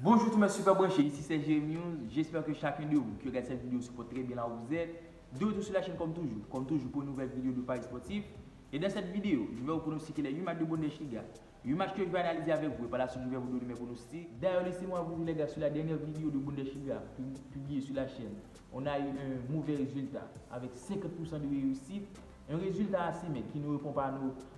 Bonjour tous mes super branchés, ici c'est Jérémy. J'espère que chacun de vous qui regarde cette vidéo se porte très bien là où vous êtes. De retour sur la chaîne comme toujours pour une nouvelle vidéo de Paris Sportif. Et dans cette vidéo, je vais vous pronostiquer les 8 matchs de Bundesliga. 8 matchs que je vais analyser avec vous et par la suite je vais vous donner mes pronostics. D'ailleurs, laissez-moi vous dire les gars, sur la dernière vidéo de Bundesliga publiée sur la chaîne, on a eu un mauvais résultat avec 50% de réussite. Un résultat assez mais qui ne répond pas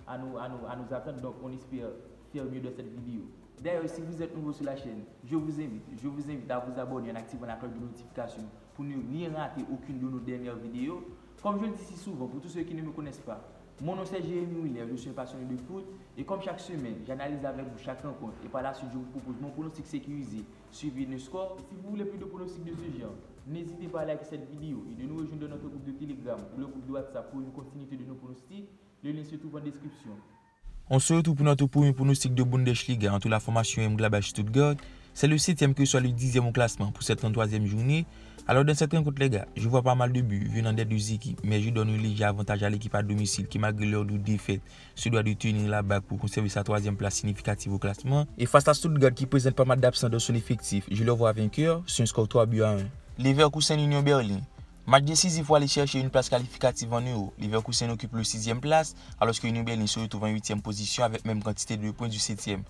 à nos attentes, donc on espère faire mieux de cette vidéo. D'ailleurs, si vous êtes nouveau sur la chaîne, je vous invite à vous abonner en activant la cloche de notification pour ne rien rater aucune de nos dernières vidéos. Comme je le dis si souvent, pour tous ceux qui ne me connaissent pas, mon nom c'est Jérémy Willer, je suis un passionné de foot et comme chaque semaine, j'analyse avec vous chaque rencontre et par la suite je vous propose mon pronostic sécurisé suivi de score. Si vous voulez plus de pronostics de ce genre, n'hésitez pas à liker cette vidéo et de nous rejoindre dans notre groupe de Telegram ou le groupe de WhatsApp pour une continuité de nos pronostics. Le lien se trouve en description. On se retrouve pour notre premier pronostic de Bundesliga entre la formation Mönchengladbach Stuttgart. C'est le 7e que soit le 10e au classement pour cette 33e journée. Alors dans cette rencontre les gars, je vois pas mal de buts venant des deux équipes, mais je donne un léger avantage à l'équipe à domicile qui malgré leur double défaite se doit de tenir la bague pour conserver sa 3e place significative au classement. Et face à Stuttgart qui présente pas mal d'absents dans son effectif, je le vois vainqueur sur un score 3-1. Leverkusen Union Berlin. Match décisif pour aller chercher une place qualificative en Euro. Leverkusen occupe le 6e place, alors que Union Berlin se retrouve en 8e position avec même quantité de points du 7e.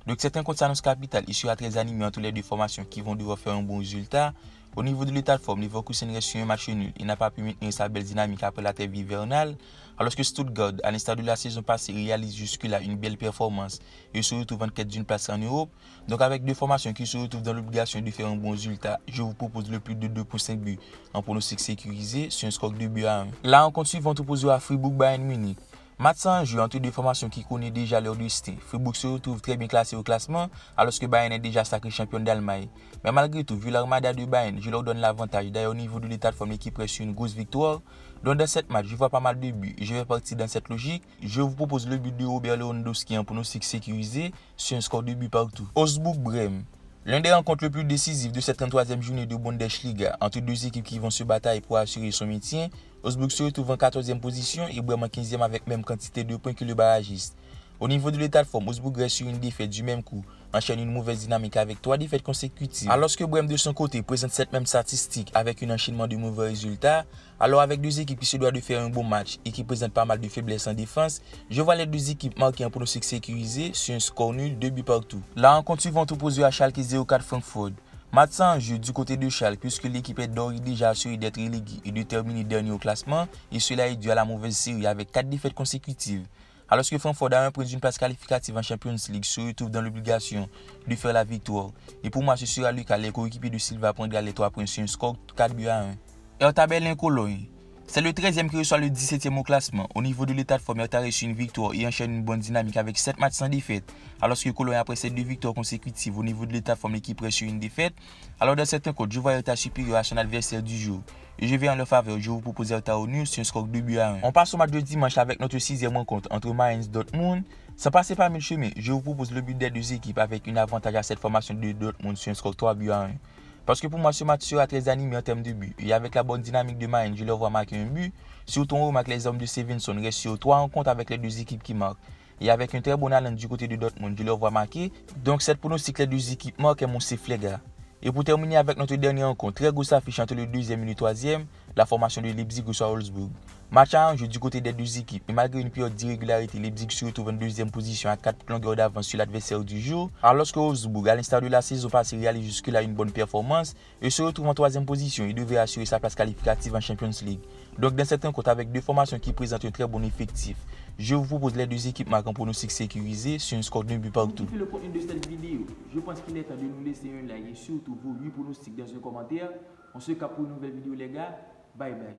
Donc cette rencontre s'annonce capitale. Il sera très animé entre les deux formations qui vont devoir faire un bon résultat. Au niveau de l'état de forme, Leverkusen reste sur un match nul. Il n'a pas pu maintenir sa belle dynamique après la trêve hivernale, alors que Stuttgart, à l'instar de la saison passée, réalise jusque-là une belle performance et se retrouve en quête d'une place en Europe. Donc avec deux formations qui se retrouvent dans l'obligation de faire un bon résultat, je vous propose le plus de 2,5 buts en pronostic sécurisé sur un score de 2-1. La rencontre suivante opposée à Fribourg-Bayern Munich. Match sans jeu entre deux formations qui connaissent déjà leur destin. Fribourg se retrouve très bien classé au classement, alors que Bayern est déjà sacré champion d'Allemagne. Mais malgré tout, vu l'armada de Bayern, je leur donne l'avantage. D'ailleurs, au niveau de l'état de forme, l'équipe reste sur une grosse victoire. Donc dans cette match, je vois pas mal de buts. Je vais partir dans cette logique. Je vous propose le but de Robert Lewandowski en pronostic sécurisé sur un score de buts partout. Augsbourg-Brême. L'un des rencontres les plus décisives de cette 33e journée de Bundesliga entre deux équipes qui vont se batailler pour assurer son maintien. Augsbourg se retrouve en 14e position et Brême en 15e avec même quantité de points que le barragiste. Au niveau de l'état de forme, Augsbourg reste sur une défaite du même coup, enchaîne une mauvaise dynamique avec 3 défaites consécutives. Alors que Brême de son côté présente cette même statistique avec un enchaînement de mauvais résultats, alors avec deux équipes qui se doivent de faire un bon match et qui présentent pas mal de faiblesses en défense, je vois les deux équipes marquer un pronostic sécurisé sur un score nul, 2 buts partout. La rencontre suivante opposée à Schalke 04 Francfort. Match sans jeu du côté de Schalke puisque l'équipe est d'ores et déjà assurée d'être reléguée et de terminer dernier au classement et cela est dû à la mauvaise série avec 4 défaites consécutives. Alors que Francfort a un point d'une place qualificative en Champions League se retrouve dans l'obligation de faire la victoire. Et pour moi, ce sera le cas. Les coéquipiers de Silva prendront les 3 points sur un score 4-1. Hertha Berlin-Cologne. C'est le 13e qui reçoit le 17e au classement. Au niveau de l'état de forme, Hertha a reçu une victoire et enchaîne une bonne dynamique avec 7 matchs sans défaite. Alors que Cologne, après ces 2 victoires consécutives, au niveau de l'état de forme, l'équipe reste sur une défaite. Alors dans cette rencontre, je vois Hertha supérieur à son adversaire du jour. Et je vais en leur faveur, je vous propose Hertha au nul sur un score 2-1. On passe au match de dimanche avec notre 6e rencontre entre Mainz et Dortmund. Sans passer par mille chemins, je vous propose le but des deux équipes avec un avantage à cette formation de Dortmund sur un score 3-1. Parce que pour moi, ce match sera très animé en termes de but. Et avec la bonne dynamique de Mainz, je leur vois marquer un but. Surtout, on remarque les hommes de Stevenson restent sur 3 rencontres avec les deux équipes qui marquent. Et avec un très bon allant du côté de Dortmund, je leur vois marquer. Donc, cette pronostic, les deux équipes marquent est mon sifflet, les gars. Et pour terminer avec notre dernière rencontre, très grosse affiche entre le 2e et le 3e, la formation de Leipzig reçoit Wolfsburg. Match à enjeu du côté des deux équipes. Et malgré une période d'irrégularité, Leipzig se retrouve en 2e position à 4 longueurs d'avance sur l'adversaire du jour. Alors que Wolfsburg, à l'instar de la saison passée, réalise jusque-là une bonne performance et se retrouve en 3e position et devrait assurer sa place qualificative en Champions League. Donc dans cette rencontre avec deux formations qui présentent un très bon effectif, je vous propose les deux équipes marquant pronostic sécurisé sur un score d'un but partout. Pour le contenu de cette vidéo, je pense qu'il est temps de nous laisser un like et surtout vos 8 pronostics dans un commentaire. On se capte pour une nouvelle vidéo les gars. Bye bye.